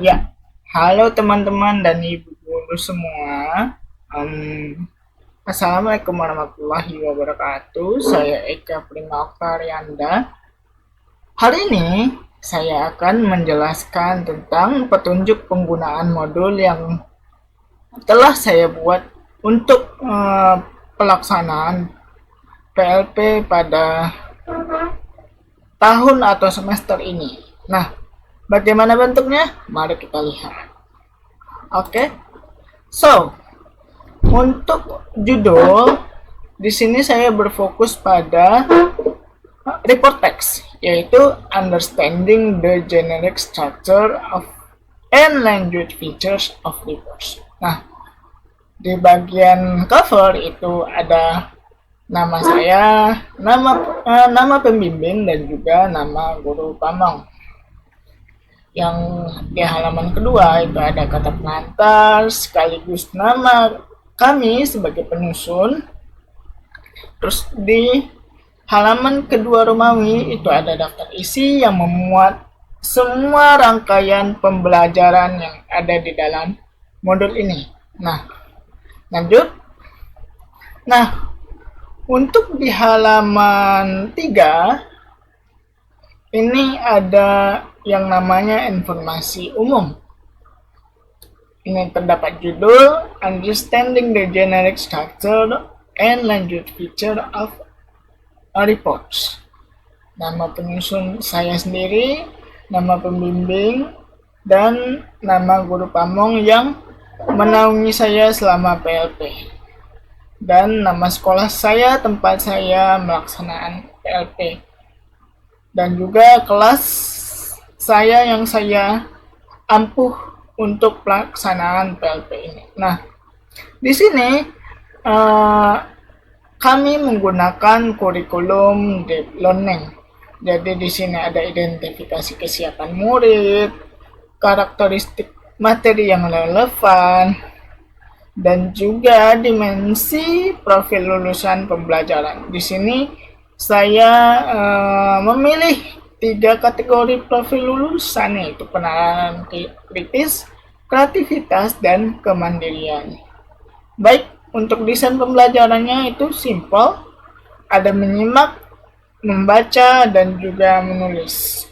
Ya, halo teman-teman dan ibu guru semua. Assalamualaikum warahmatullahi wabarakatuh. Saya Eka Prima Oktarianda. Hari ini saya akan menjelaskan tentang petunjuk penggunaan modul yang telah saya buat untuk pelaksanaan PLP pada tahun atau semester ini. Nah, bagaimana bentuknya? Mari kita lihat. Oke. So, untuk judul di sini saya berfokus pada report text, yaitu understanding the generic structure of and language features of reports. Nah, di bagian cover itu ada nama saya, nama pembimbing dan juga nama guru pamong. Yang di halaman kedua itu ada kata pengantar sekaligus nama kami sebagai penyusun. Terus di halaman kedua Romawi itu ada daftar isi yang memuat semua rangkaian pembelajaran yang ada di dalam modul ini. Nah, lanjut. Nah, untuk di halaman 3 ini ada yang namanya informasi umum. Ini terdapat judul Understanding the Generic Structure and Language Feature of Reports. Nama penyusun saya sendiri, nama pembimbing, dan nama guru pamong yang menaungi saya selama PLP. Dan nama sekolah saya, tempat saya melaksanakan PLP. Dan juga kelas saya yang saya ampuh untuk pelaksanaan PLP ini. Nah, di sini kami menggunakan kurikulum deep learning. Jadi di sini ada identifikasi kesiapan murid, karakteristik materi yang relevan, dan juga dimensi profil lulusan pembelajaran. Di sini saya memilih 3 kategori profil lulusan, yaitu penanganan kritis, kreativitas, dan kemandirian. Baik, untuk desain pembelajarannya itu simple, ada menyimak, membaca, dan juga menulis.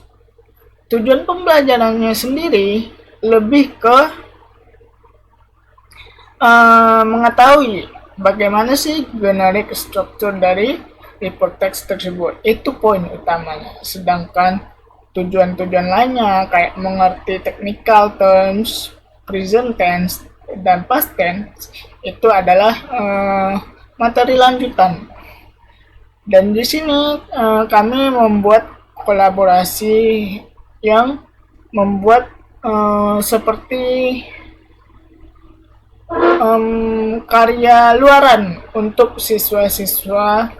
Tujuan pembelajarannya sendiri lebih ke mengetahui bagaimana sih generic structure dari report text tersebut. Itu poin utamanya. Sedangkan tujuan-tujuan lainnya kayak mengerti technical terms, present tense, dan past tense itu adalah materi lanjutan. Dan di sini kami membuat kolaborasi yang membuat seperti karya luaran untuk siswa-siswa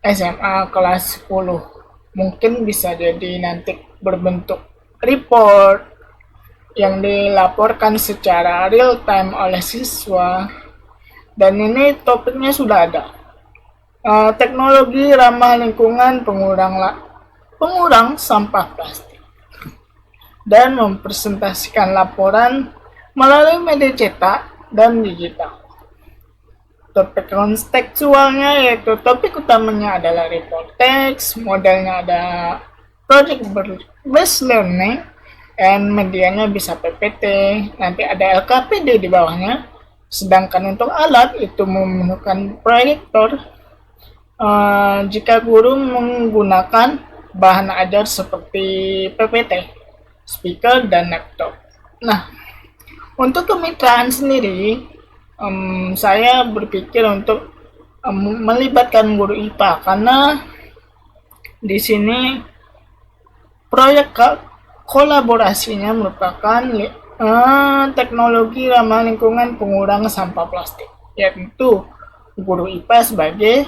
SMA kelas 10. Mungkin bisa jadi nanti berbentuk report yang dilaporkan secara real time oleh siswa. Dan ini topiknya sudah ada. Teknologi ramah lingkungan pengurang sampah plastik. Dan mempresentasikan laporan melalui media cetak dan digital. Topik kontekstualnya yaitu topik utamanya adalah report text, modelnya ada project based learning, and medianya bisa PPT, nanti ada LKPD di bawahnya. Sedangkan untuk alat itu memerlukan proyektor jika guru menggunakan bahan ajar seperti PPT, speaker, dan laptop. Nah, untuk kemitraan sendiri, saya berpikir untuk melibatkan guru IPA karena di sini proyek kolaborasinya merupakan teknologi ramah lingkungan pengurang sampah plastik, yaitu guru IPA sebagai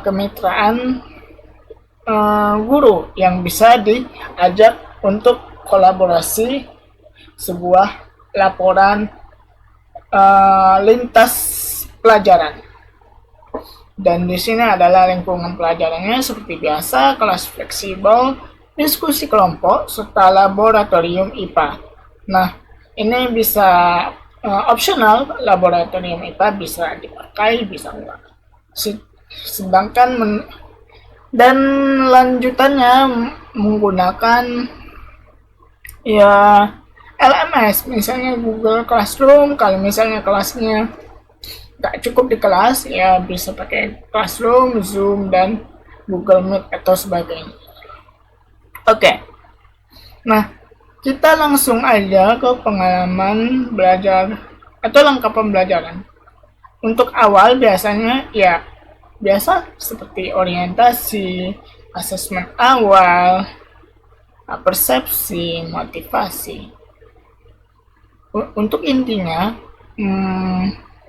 kemitraan guru yang bisa diajak untuk kolaborasi sebuah laporan lintas pelajaran. Dan di sini adalah lingkungan pelajarannya seperti biasa, kelas fleksibel, diskusi kelompok, serta laboratorium IPA. Nah, ini bisa opsional, laboratorium IPA bisa dipakai, bisa enggak. Sedangkan dan lanjutannya menggunakan ya LMS, misalnya Google Classroom. Kalau misalnya kelasnya nggak cukup di kelas, ya bisa pakai Classroom, Zoom, dan Google Meet atau sebagainya. Oke, nah kita langsung aja ke pengalaman belajar atau lengkap pembelajaran. Untuk awal biasanya ya biasa seperti orientasi, asesmen awal, persepsi, motivasi. Untuk intinya,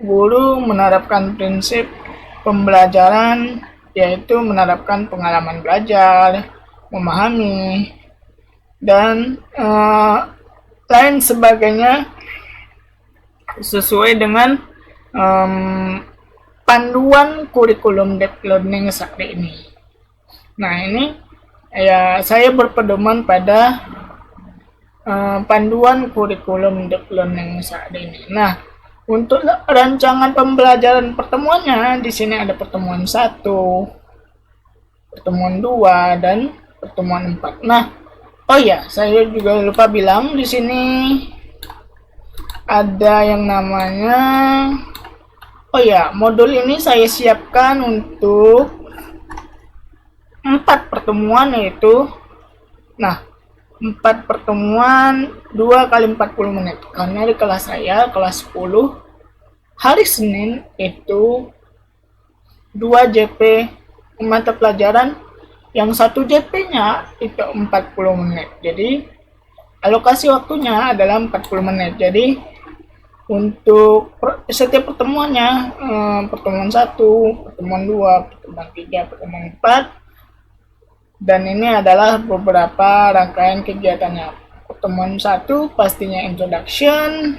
guru menerapkan prinsip pembelajaran, yaitu menerapkan pengalaman belajar, memahami, dan lain sebagainya sesuai dengan panduan kurikulum deep learning saat ini. Nah, ini ya saya berpedoman pada panduan kurikulum deep learning saat ini. Nah, untuk rancangan pembelajaran pertemuannya, di sini ada pertemuan 1, pertemuan 2, dan pertemuan 4. Nah, oh ya, saya juga lupa bilang di sini ada yang namanya, oh ya, modul ini saya siapkan untuk 4 pertemuan, yaitu, nah, 4 pertemuan 2 kali 40 menit. Karena di kelas saya, kelas 10, hari Senin itu 2 JP mata pelajaran, yang 1 JP-nya itu 40 menit. Jadi, alokasi waktunya adalah 40 menit. Jadi, untuk setiap pertemuannya, pertemuan 1, pertemuan 2, pertemuan 3, pertemuan 4, dan ini adalah beberapa rangkaian kegiatannya. Pertemuan 1 pastinya introduction.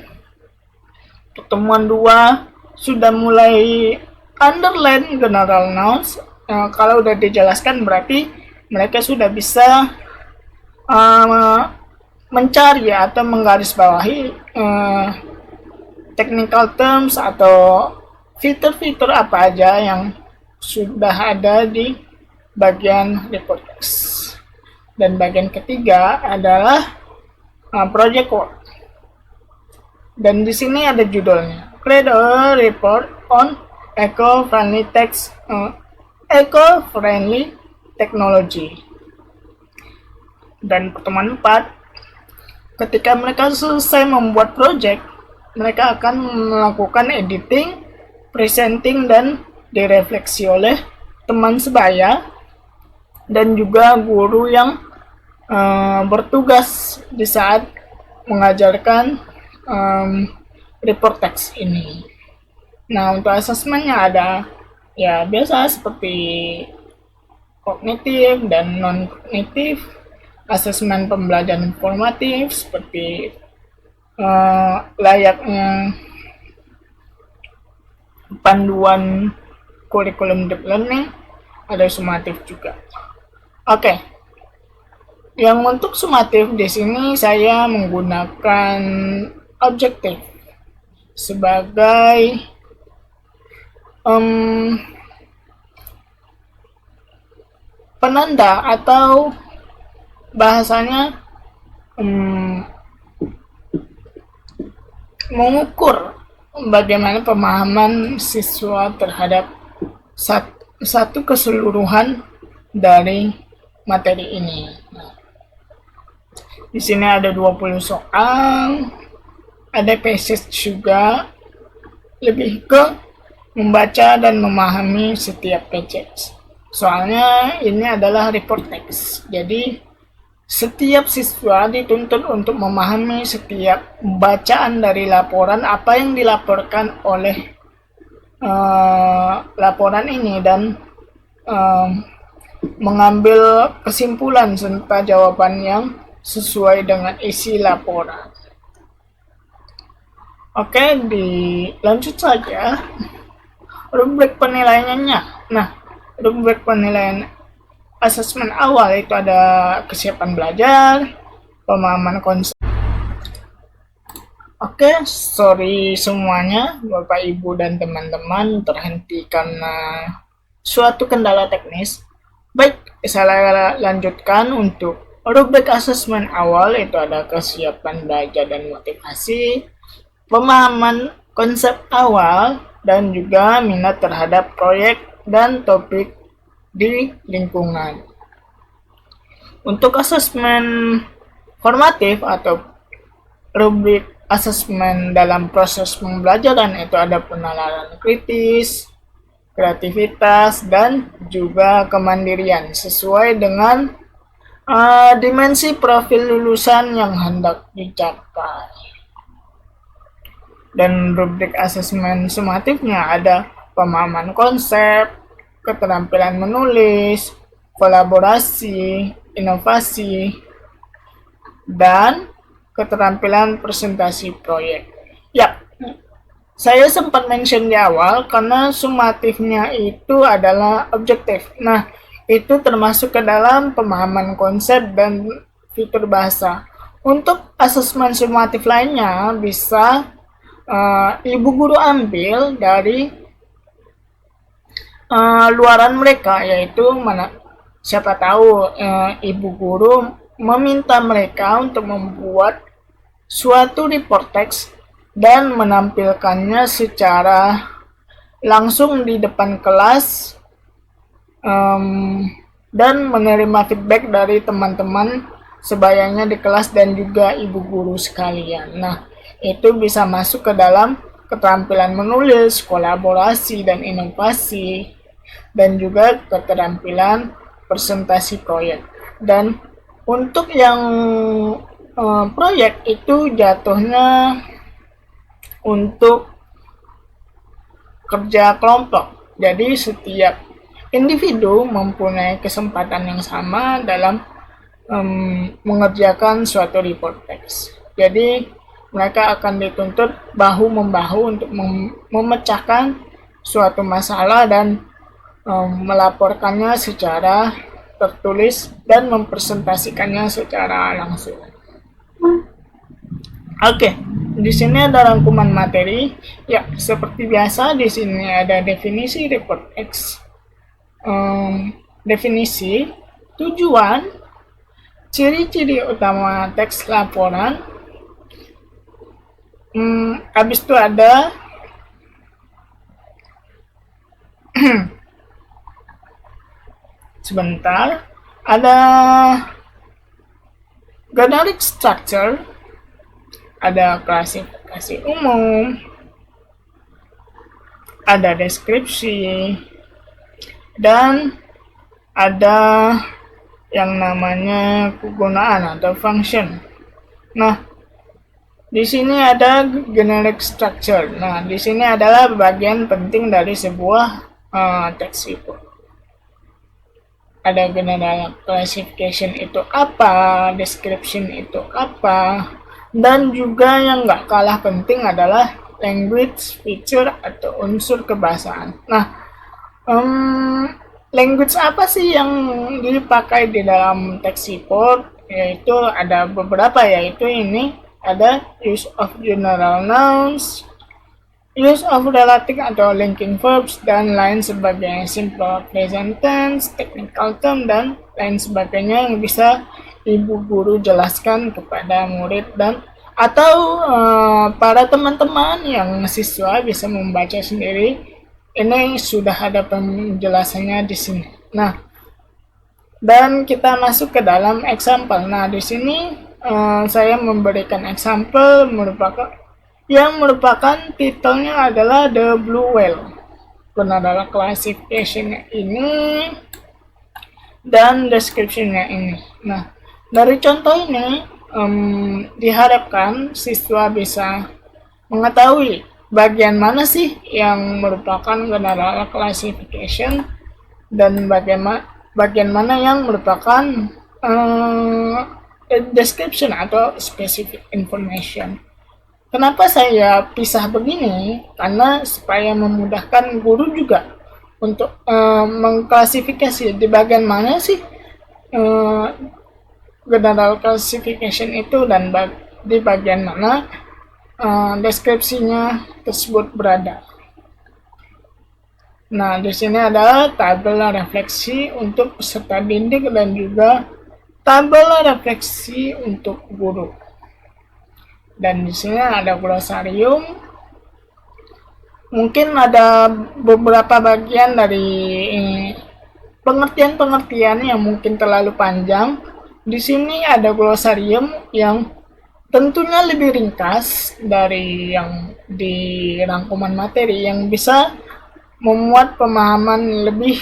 Pertemuan 2 sudah mulai underline general nouns. Kalau udah dijelaskan berarti mereka sudah bisa mencari atau menggarisbawahi technical terms atau fitur-fitur apa aja yang sudah ada di bagian report text. Dan bagian ketiga adalah project work. Dan di sini ada judulnya, create a report on eco-friendly eco-friendly technology. Dan pertemuan 4, ketika mereka selesai membuat project, mereka akan melakukan editing, presenting, dan direfleksi oleh teman sebaya dan juga guru yang bertugas di saat mengajarkan report text ini. Nah, untuk asesmennya ada ya biasa seperti kognitif dan non-kognitif, asesmen pembelajaran informatif seperti layaknya panduan kurikulum deep learning, ada sumatif juga. Oke. Yang untuk sumatif di sini saya menggunakan objektif sebagai penanda atau bahasanya mengukur bagaimana pemahaman siswa terhadap satu keseluruhan dari materi ini. Nah, di sini ada 20 soal, ada passage juga, lebih ke membaca dan memahami setiap passage. Soalnya ini adalah report text, jadi setiap siswa dituntut untuk memahami setiap bacaan dari laporan, apa yang dilaporkan oleh laporan ini, dan mengambil kesimpulan serta jawaban yang sesuai dengan isi laporan. Oke, dilanjut saja. Rubrik penilaiannya. Nah, rubrik penilaian asesmen awal itu ada kesiapan belajar, pemahaman konsep, Oke, sorry semuanya, Bapak, Ibu, dan teman-teman terhenti karena suatu kendala teknis. Baik, saya lanjutkan untuk rubrik asesmen awal, itu ada kesiapan belajar dan motivasi, pemahaman konsep awal, dan juga minat terhadap proyek dan topik di lingkungan. Untuk asesmen formatif atau rubrik asesmen dalam proses pembelajaran itu ada penalaran kritis, kreativitas, dan juga kemandirian sesuai dengan dimensi profil lulusan yang hendak dicapai. Dan rubrik asesmen sumatifnya ada pemahaman konsep, keterampilan menulis, kolaborasi, inovasi, dan keterampilan presentasi proyek. Ya, saya sempat mention di awal karena sumatifnya itu adalah objektif. Nah, itu termasuk ke dalam pemahaman konsep dan fitur bahasa. Untuk asesmen sumatif lainnya bisa ibu guru ambil dari luaran mereka, yaitu mana siapa tahu ibu guru meminta mereka untuk membuat suatu report teks dan menampilkannya secara langsung di depan kelas dan menerima feedback dari teman-teman sebayanya di kelas dan juga ibu guru sekalian. Nah, itu bisa masuk ke dalam keterampilan menulis, kolaborasi, dan inovasi, dan juga keterampilan presentasi proyek. Dan untuk yang proyek itu jatuhnya untuk kerja kelompok. Jadi setiap individu mempunyai kesempatan yang sama dalam mengerjakan suatu report text. Jadi mereka akan dituntut bahu-membahu untuk memecahkan suatu masalah dan melaporkannya secara tertulis dan mempresentasikannya secara langsung. Oke, di sini ada rangkuman materi. Ya, seperti biasa di sini ada definisi report text, definisi, tujuan, ciri-ciri utama teks laporan. Habis itu ada sebentar, ada generic structure, ada klasifikasi umum, ada deskripsi, dan ada yang namanya kegunaan atau function. Nah, di sini ada generic structure. Nah, di sini adalah bagian penting dari sebuah text report. Ada general classification itu apa, description itu apa, dan juga yang nggak kalah penting adalah language feature atau unsur kebahasaan. Nah, language apa sih yang dipakai di dalam text report? Yaitu ada beberapa, yaitu ini ada use of general nouns, use of relative atau linking verbs, dan lain sebagainya, simple present tense, technical term, dan lain sebagainya yang bisa ibu guru jelaskan kepada murid dan atau para teman-teman yang siswa bisa membaca sendiri. Ini sudah ada penjelasannya di sini. Nah, dan kita masuk ke dalam example. Nah, di sini saya memberikan example merupakan titelnya adalah The Blue Whale. Adalah classification ini dan description-nya ini. Nah, dari contoh ini diharapkan siswa bisa mengetahui bagian mana sih yang merupakan general classification dan bagian mana yang merupakan description atau specific information. Kenapa saya pisah begini? Karena supaya memudahkan guru juga untuk mengklasifikasi di bagian mana sih general classification itu dan di bagian mana deskripsinya tersebut berada. Nah, di sini ada tabel refleksi untuk peserta didik dan juga tabel refleksi untuk guru. Dan di sini ada glosarium. Mungkin ada beberapa bagian dari pengertian-pengertian yang mungkin terlalu panjang. Di sini ada glosarium yang tentunya lebih ringkas dari yang di rangkuman materi, yang bisa memuat pemahaman lebih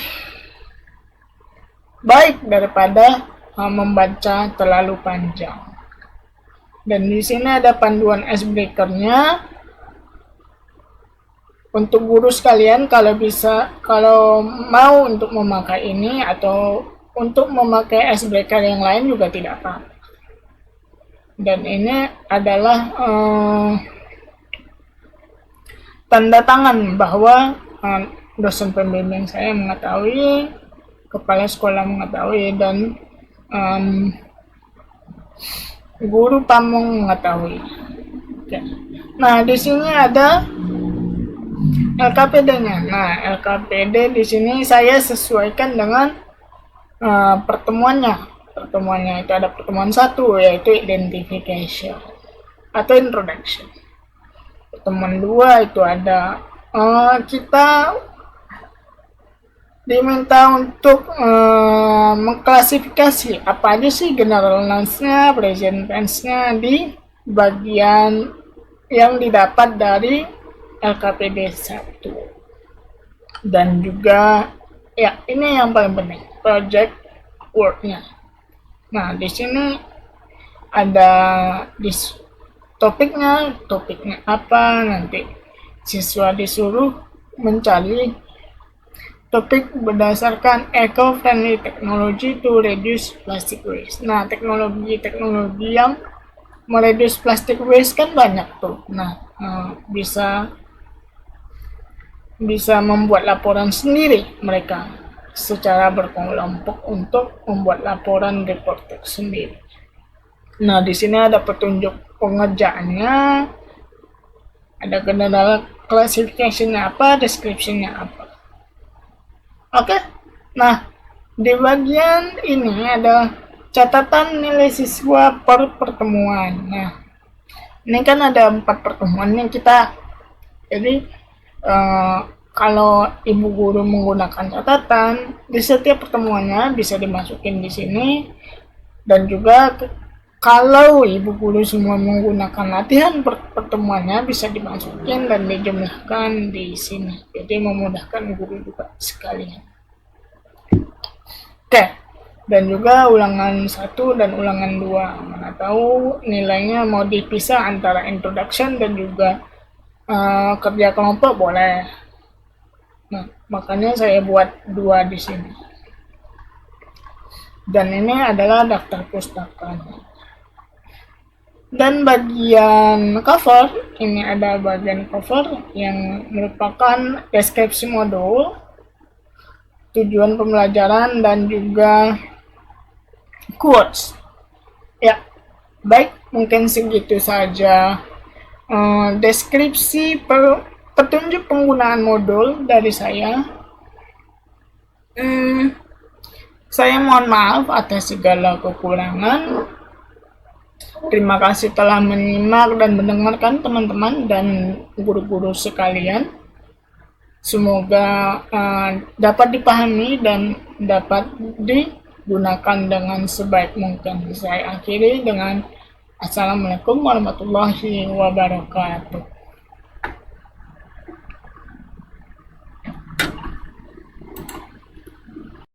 baik daripada membaca terlalu panjang. Dan di sini ada panduan icebreaker-nya untuk guru sekalian, kalau mau untuk memakai ini atau untuk memakai icebreaker yang lain juga tidak apa. Dan ini adalah tanda tangan bahwa dosen pembimbing saya mengetahui, kepala sekolah mengetahui, dan guru pamong mengetahui. Oke. Nah, di sini ada LKPD-nya. Nah, LKPD di sini saya sesuaikan dengan pertemuannya. Pertemuannya itu ada pertemuan 1, yaitu identification atau introduction. Pertemuan 2 itu ada kita diminta untuk mengklasifikasi apa aja sih general nouns-nya, present tense-nya di bagian yang didapat dari LKPD 1. Dan juga ya, ini yang paling penting, project work-nya. Nah, di sini ada topiknya apa, nanti siswa disuruh mencari topik berdasarkan eco-friendly technology to reduce plastic waste. Nah, teknologi yang mereduce plastic waste kan banyak tuh. Nah, bisa membuat laporan sendiri mereka secara berkelompok untuk membuat laporan report sendiri. Nah, di sini ada petunjuk pengerjaannya, ada general classification-nya apa, description-nya apa. Oke. Nah, di bagian ini ada catatan nilai siswa per pertemuan. Nah, ini kan ada 4 pertemuan yang kita, jadi kalau ibu guru menggunakan catatan, di setiap pertemuannya bisa dimasukin di sini. Dan juga kalau ibu guru semua menggunakan latihan pertemuannya, bisa dimasukin dan dijumlahkan di sini. Jadi memudahkan guru juga sekalian. Oke. Dan juga ulangan 1 dan ulangan 2. Mana tahu nilainya mau dipisah antara introduction dan juga kerja kelompok boleh. Nah, makanya saya buat 2 di sini. Dan ini adalah daftar pustakanya. Dan bagian cover, ini ada bagian cover yang merupakan deskripsi modul, tujuan pembelajaran, dan juga quotes. Ya, baik, mungkin segitu saja deskripsi petunjuk penggunaan modul dari saya. Saya mohon maaf atas segala kekurangan. Terima kasih telah menyimak dan mendengarkan teman-teman dan guru-guru sekalian. Semoga dapat dipahami dan dapat digunakan dengan sebaik mungkin. Saya akhiri dengan Assalamualaikum warahmatullahi wabarakatuh.